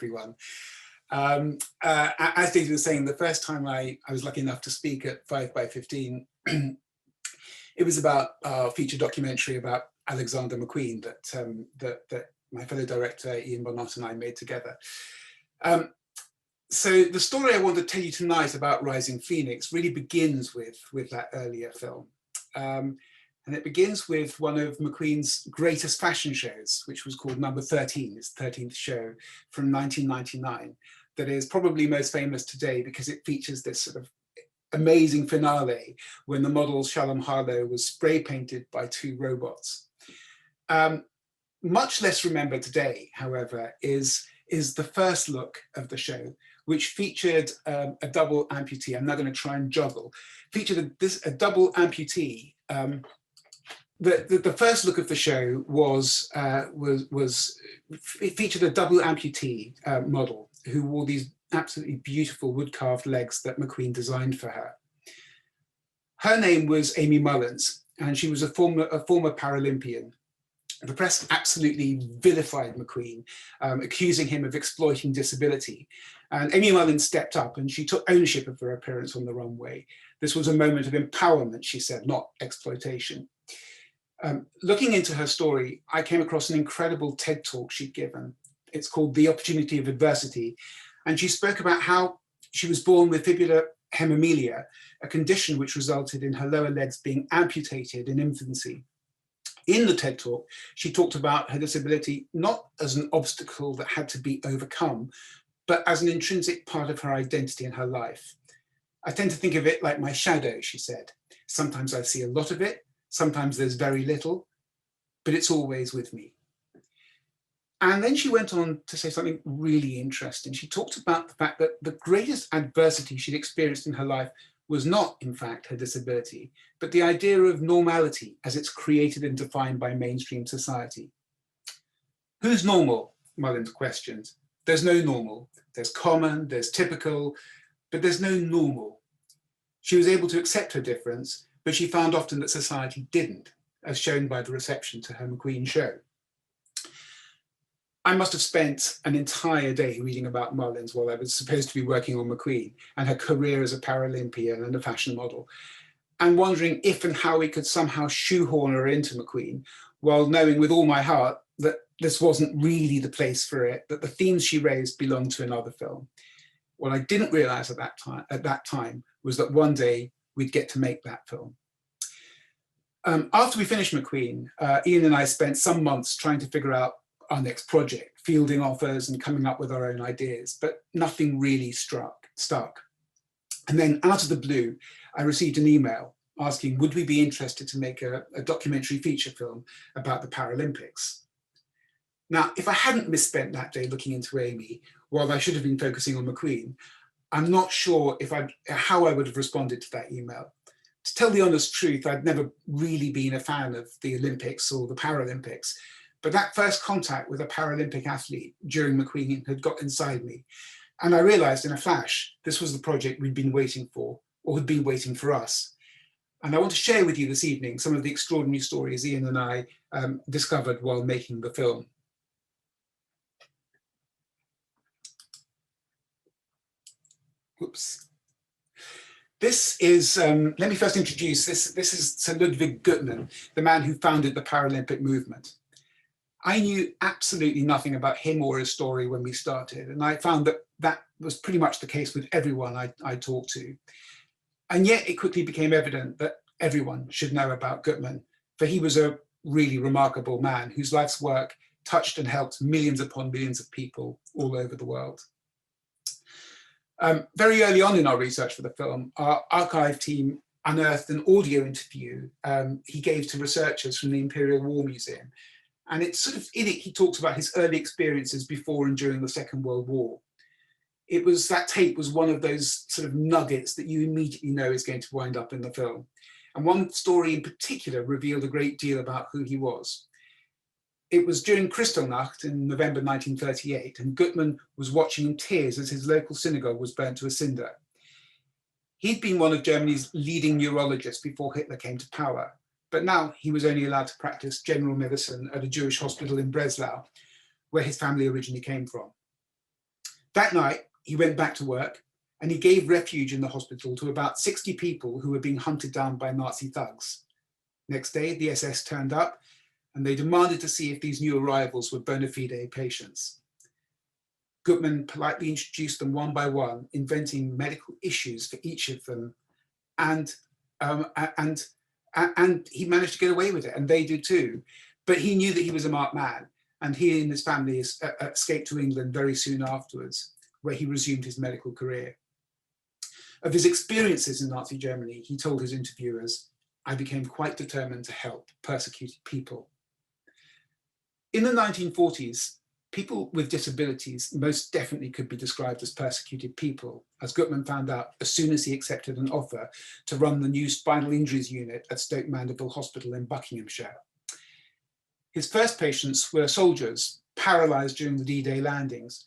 everyone. As Daisy was saying, the first time I was lucky enough to speak at 5x15, it was about our feature documentary about Alexander McQueen that my fellow director Ian Bonnott and I made together. So the story I want to tell you tonight about Rising Pheonix really begins with that earlier film. And it begins with one of McQueen's greatest fashion shows, which was called Number 13, his 13th show from 1999, that is probably most famous today because it features this sort of amazing finale when the model Shalom Harlow was spray painted by two robots. Much less remembered today, however, is the first look of the show, which featured a double amputee. I'm now going to try and juggle. Featured a double amputee. The first look of the show it featured a double amputee model who wore these absolutely beautiful wood-carved legs that McQueen designed for her. Her name was Amy Mullins, and she was a former Paralympian. The press absolutely vilified McQueen, accusing him of exploiting disability. And Amy Mullins stepped up and she took ownership of her appearance on the runway. This was a moment of empowerment, she said, not exploitation. Looking into her story, I came across an incredible TED talk she'd given. It's called The Opportunity of Adversity. And she spoke about how she was born with fibular hemimelia, a condition which resulted in her lower legs being amputated in infancy. In the TED talk, she talked about her disability not as an obstacle that had to be overcome, but as an intrinsic part of her identity and her life. I tend to think of it like my shadow, she said. Sometimes I see a lot of it, sometimes there's very little, but it's always with me. And then she went on to say something really interesting. She talked about the fact that the greatest adversity she'd experienced in her life was not, in fact, her disability, but the idea of normality as it's created and defined by mainstream society. Who's normal? Mullins questioned. There's no normal. There's common, there's typical, but there's no normal. She was able to accept her difference, but she found often that society didn't, as shown by the reception to her McQueen show. I must have spent an entire day reading about Mullins while I was supposed to be working on McQueen and her career as a Paralympian and a fashion model, and wondering if and how we could somehow shoehorn her into McQueen, while knowing with all my heart that this wasn't really the place for it, that the themes she raised belonged to another film. What I didn't realize at that time was that one day we'd get to make that film. After we finished McQueen, Ian and I spent some months trying to figure out our next project, fielding offers and coming up with our own ideas, but nothing really stuck. And then out of the blue, I received an email asking, would we be interested to make a documentary feature film about the Paralympics? Now, if I hadn't misspent that day looking into Amy, while I should have been focusing on McQueen, I'm not sure how I would have responded to that email. To tell the honest truth, I'd never really been a fan of the Olympics or the Paralympics, but that first contact with a Paralympic athlete during McQueen had got inside me. And I realized in a flash, this was the project we'd been waiting for, or had been waiting for us. And I want to share with you this evening some of the extraordinary stories Ian and I discovered while making the film. Oops. This is, let me first introduce, this is Sir Ludwig Guttmann, the man who founded the Paralympic movement. I knew absolutely nothing about him or his story when we started, and I found that that was pretty much the case with everyone I talked to. And yet it quickly became evident that everyone should know about Guttmann, for he was a really remarkable man whose life's work touched and helped millions upon millions of people all over the world. Very early on in our research for the film, our archive team unearthed an audio interview he gave to researchers from the Imperial War Museum. And it's sort of in it, he talks about his early experiences before and during the Second World War. That tape was one of those sort of nuggets that you immediately know is going to wind up in the film. And one story in particular revealed a great deal about who he was. It was during Kristallnacht in November 1938, and Guttmann was watching in tears as his local synagogue was burnt to a cinder. He'd been one of Germany's leading neurologists before Hitler came to power, but now he was only allowed to practice general medicine at a Jewish hospital in Breslau, where his family originally came from. That night, he went back to work and he gave refuge in the hospital to about 60 people who were being hunted down by Nazi thugs. Next day, the SS turned up and they demanded to see if these new arrivals were bona fide patients. Gutmann politely introduced them one by one, inventing medical issues for each of them, and he managed to get away with it, and they did too. But he knew that he was a marked man, and he and his family escaped to England very soon afterwards, where he resumed his medical career. Of his experiences in Nazi Germany, he told his interviewers, "I became quite determined to help persecuted people." In the 1940s, people with disabilities most definitely could be described as persecuted people, as Gutmann found out as soon as he accepted an offer to run the new spinal injuries unit at Stoke Mandeville Hospital in Buckinghamshire. His first patients were soldiers, paralysed during the D-Day landings,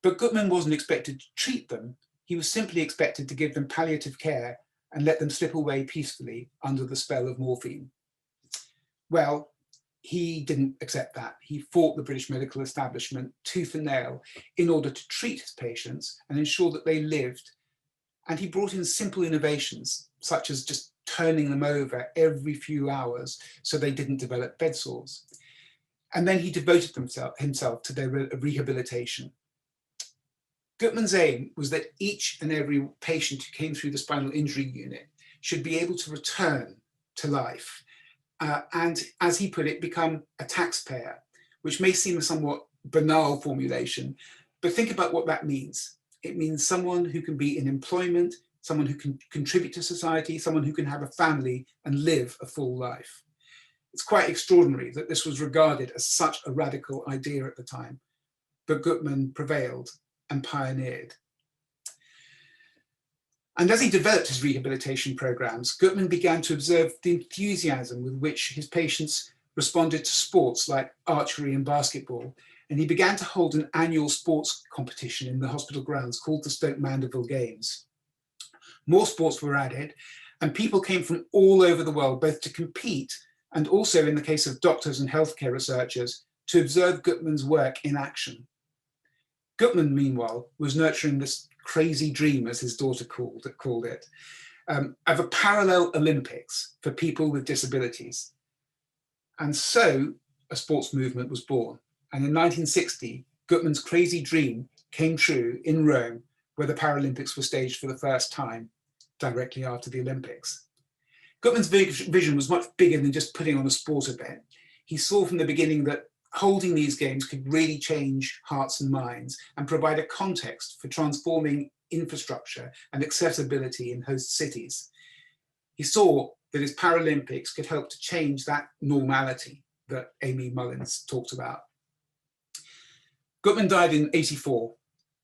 but Gutmann wasn't expected to treat them. He was simply expected to give them palliative care and let them slip away peacefully under the spell of morphine. Well, he didn't accept that. He fought the British medical establishment tooth and nail in order to treat his patients and ensure that they lived. And he brought in simple innovations, such as just turning them over every few hours so they didn't develop bed sores. And then he devoted himself to their rehabilitation. Gutmann's aim was that each and every patient who came through the spinal injury unit should be able to return to life. And as he put it, become a taxpayer, which may seem a somewhat banal formulation, but think about what that means. It means someone who can be in employment, someone who can contribute to society, someone who can have a family and live a full life. It's quite extraordinary that this was regarded as such a radical idea at the time, but Gutmann prevailed and pioneered. And as he developed his rehabilitation programs, Gutmann began to observe the enthusiasm with which his patients responded to sports like archery and basketball. And he began to hold an annual sports competition in the hospital grounds called the Stoke Mandeville Games. More sports were added, and people came from all over the world, both to compete and also, in the case of doctors and healthcare researchers, to observe Gutmann's work in action. Gutmann, meanwhile, was nurturing this crazy dream, as his daughter called it, of a parallel Olympics for people with disabilities. And so a sports movement was born. And in 1960, Gutmann's crazy dream came true in Rome, where the Paralympics were staged for the first time, directly after the Olympics. Gutmann's vision was much bigger than just putting on a sport event. He saw from the beginning that holding these games could really change hearts and minds and provide a context for transforming infrastructure and accessibility in host cities. He saw that his Paralympics could help to change that normality that Amy Mullins talked about. Gutmann died in '84.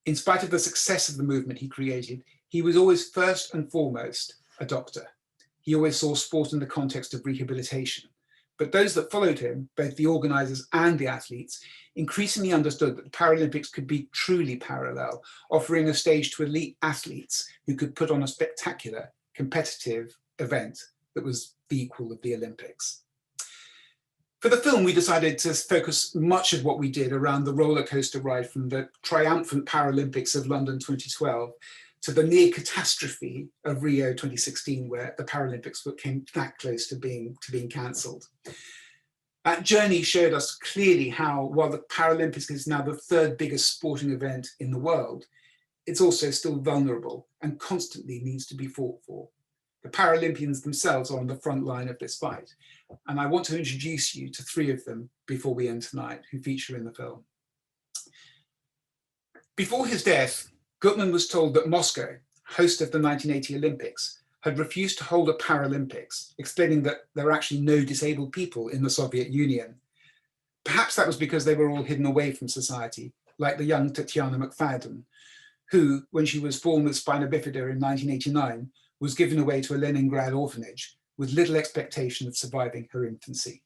In spite of the success of the movement he created, he was always first and foremost a doctor. He always saw sport in the context of rehabilitation. But those that followed him, both the organisers and the athletes, increasingly understood that the Paralympics could be truly parallel, offering a stage to elite athletes who could put on a spectacular, competitive event that was the equal of the Olympics. For the film, we decided to focus much of what we did around the roller coaster ride from the triumphant Paralympics of London 2012 to the near catastrophe of Rio 2016, where the Paralympics came that close to being cancelled. That journey showed us clearly how, while the Paralympics is now the third biggest sporting event in the world, it's also still vulnerable and constantly needs to be fought for. The Paralympians themselves are on the front line of this fight. And I want to introduce you to three of them before we end tonight, who feature in the film. Before his death, Gutmann was told that Moscow, host of the 1980 Olympics, had refused to hold a Paralympics, explaining that there were actually no disabled people in the Soviet Union. Perhaps that was because they were all hidden away from society, like the young Tatiana McFadden, who, when she was born with spina bifida in 1989, was given away to a Leningrad orphanage with little expectation of surviving her infancy.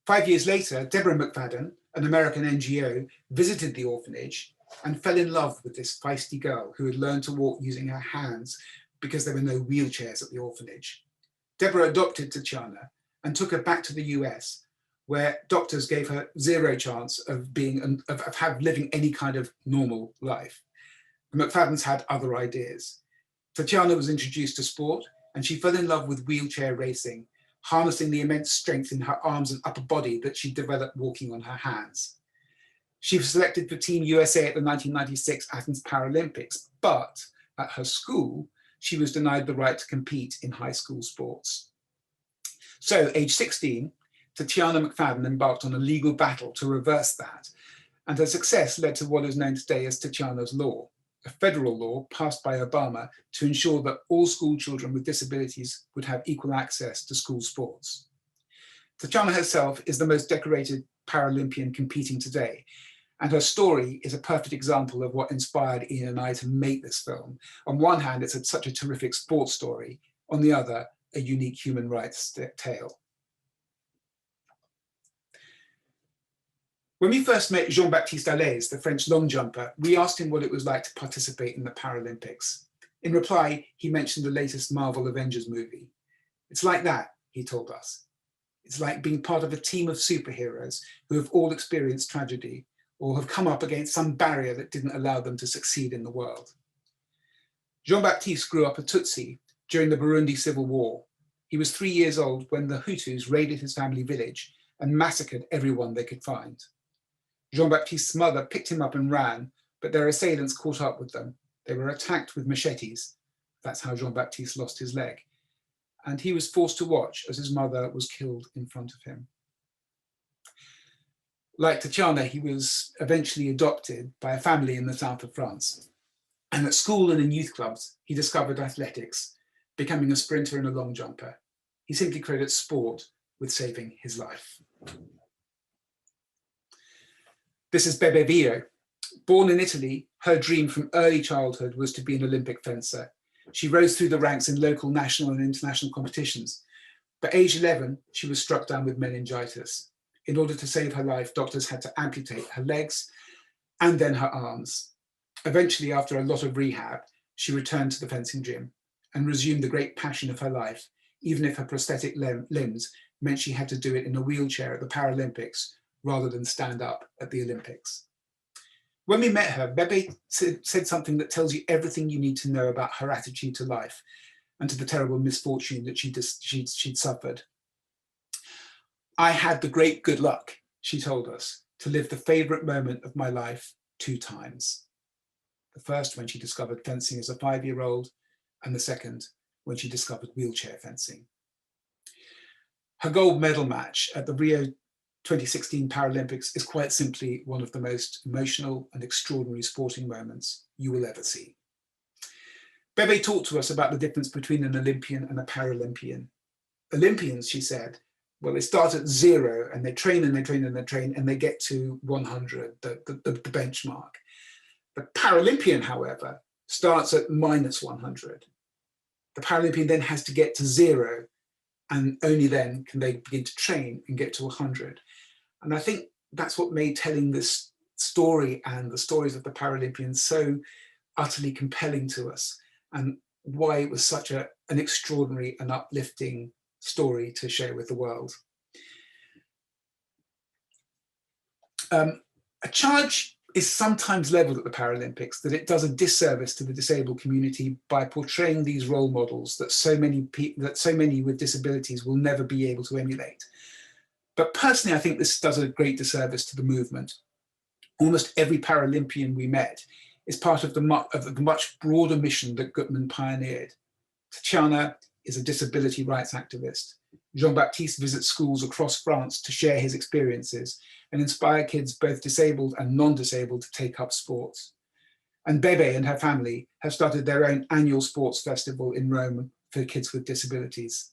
5 years later, Deborah McFadden, an American NGO, visited the orphanage and fell in love with this feisty girl who had learned to walk using her hands because there were no wheelchairs at the orphanage. Deborah adopted Tatiana and took her back to the US, where doctors gave her zero chance of living any kind of normal life. The McFadden's had other ideas. Tatiana was introduced to sport, and she fell in love with wheelchair racing, harnessing the immense strength in her arms and upper body that she developed walking on her hands. She was selected for Team USA at the 1996 Athens Paralympics, but at her school, she was denied the right to compete in high school sports. So, age 16, Tatiana McFadden embarked on a legal battle to reverse that, and her success led to what is known today as Tatiana's Law, a federal law passed by Obama to ensure that all school children with disabilities would have equal access to school sports. Tatiana herself is the most decorated Paralympian competing today, and her story is a perfect example of what inspired Ian and I to make this film. On one hand, it's such a terrific sports story. On the other, a unique human rights tale. When we first met Jean-Baptiste Allais, the French long jumper, we asked him what it was like to participate in the Paralympics. In reply, he mentioned the latest Marvel Avengers movie. It's like that, he told us. It's like being part of a team of superheroes who have all experienced tragedy or have come up against some barrier that didn't allow them to succeed in the world. Jean-Baptiste grew up a Tutsi during the Burundi Civil War. He was 3 years old when the Hutus raided his family village and massacred everyone they could find. Jean-Baptiste's mother picked him up and ran, but their assailants caught up with them. They were attacked with machetes. That's how Jean-Baptiste lost his leg. And he was forced to watch as his mother was killed in front of him. Like Tatiana, he was eventually adopted by a family in the south of France. And at school and in youth clubs, he discovered athletics, becoming a sprinter and a long jumper. He simply credits sport with saving his life. This is Bebe Vio. Born in Italy, her dream from early childhood was to be an Olympic fencer. She rose through the ranks in local, national and international competitions. But at age 11, she was struck down with meningitis. In order to save her life, doctors had to amputate her legs and then her arms. Eventually, after a lot of rehab, she returned to the fencing gym and resumed the great passion of her life, even if her prosthetic limbs meant she had to do it in a wheelchair at the Paralympics rather than stand up at the Olympics. When we met her, Bebe said something that tells you everything you need to know about her attitude to life and to the terrible misfortune that she'd suffered. I had the great good luck, she told us, to live the favorite moment of my life 2 times. The first when she discovered fencing as a 5-year-old, and the second when she discovered wheelchair fencing. Her gold medal match at the Rio 2016 Paralympics is quite simply one of the most emotional and extraordinary sporting moments you will ever see. Bebe talked to us about the difference between an Olympian and a Paralympian. Olympians, she said, well, they start at 0 and they train and they train and they train and they get to 100, the benchmark. The Paralympian, however, starts at -100. The Paralympian then has to get to 0, and only then can they begin to train and get to 100. And I think that's what made telling this story and the stories of the Paralympians so utterly compelling to us, and why it was such an extraordinary and uplifting story to share with the world. A charge is sometimes leveled at the Paralympics that it does a disservice to the disabled community by portraying these role models that so many with disabilities will never be able to emulate. But personally, I think this does a great disservice to the movement. Almost every Paralympian we met is part of the much broader mission that Gutmann pioneered. Tatiana is a disability rights activist. Jean-Baptiste visits schools across France to share his experiences and inspire kids, both disabled and non-disabled, to take up sports. And Bebe and her family have started their own annual sports festival in Rome for kids with disabilities.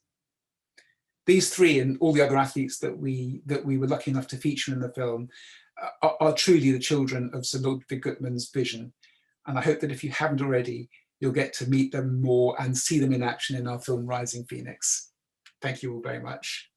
These 3 and all the other athletes that we were lucky enough to feature in the film are truly the children of Sir Ludwig Gutmann's vision. And I hope that if you haven't already, you'll get to meet them more and see them in action in our film Rising Pheonix. Thank you all very much.